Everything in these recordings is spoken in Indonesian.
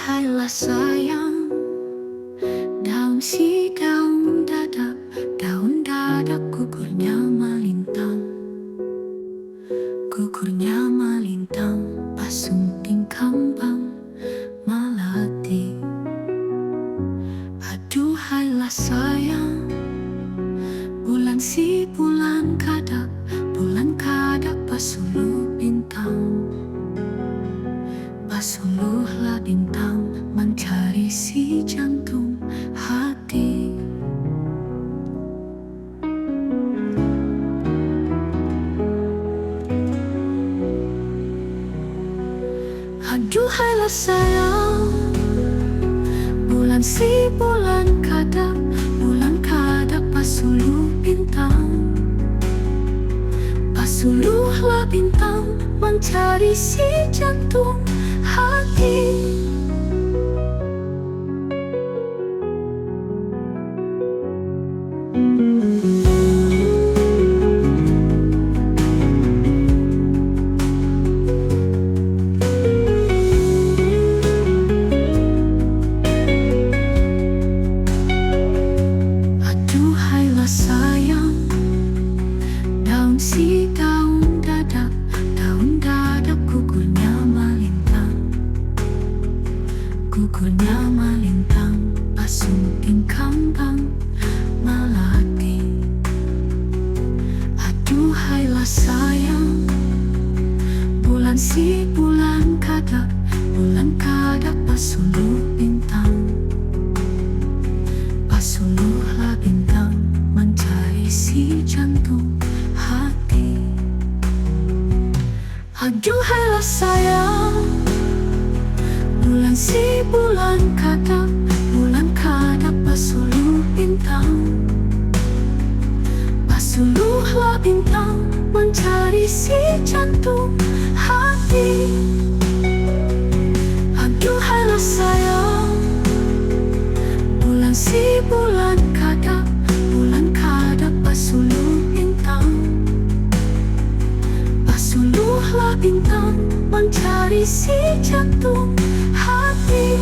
Aduhailah sayang, daun dadak, daun dadak gugurnya melintang, gugurnya melintang, pasunting kambang melati. Aduhailah sayang, bulan si bulan kadak pasuluh bintang. Pasuluhlah bintang mencari si jantung hati. Aduhailah sayang, bulan si bulan kadak pasuluh bintang. Pasuluhlah bintang mencari si jantung hati. Aduhailah sayang, daun dadak gugurnya melintang, gugurnya melintang, pasunting kambang melati. Aduhailah sayang, bulan si bulan kadak pasuluh bintang. Pasuluhlah bintang mencari si jantung hati. Aduhailah sayang, bulan si bulan kadak pasuluh bintang. Pasuluhlah bintang mencari si jantung hati. Aduhailah sayang, bulan si bulan kadak pasuluh bintang. Pasuluhlah bintang mencari si jantung hati.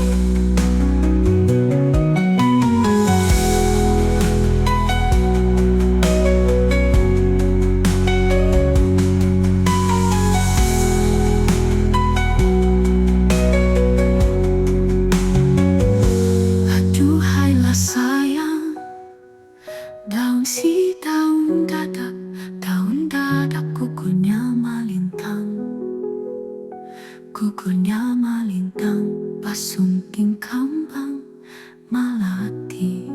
Aduhailah sayang, daun dadak gugurnya melintang, pasunting kambang melati.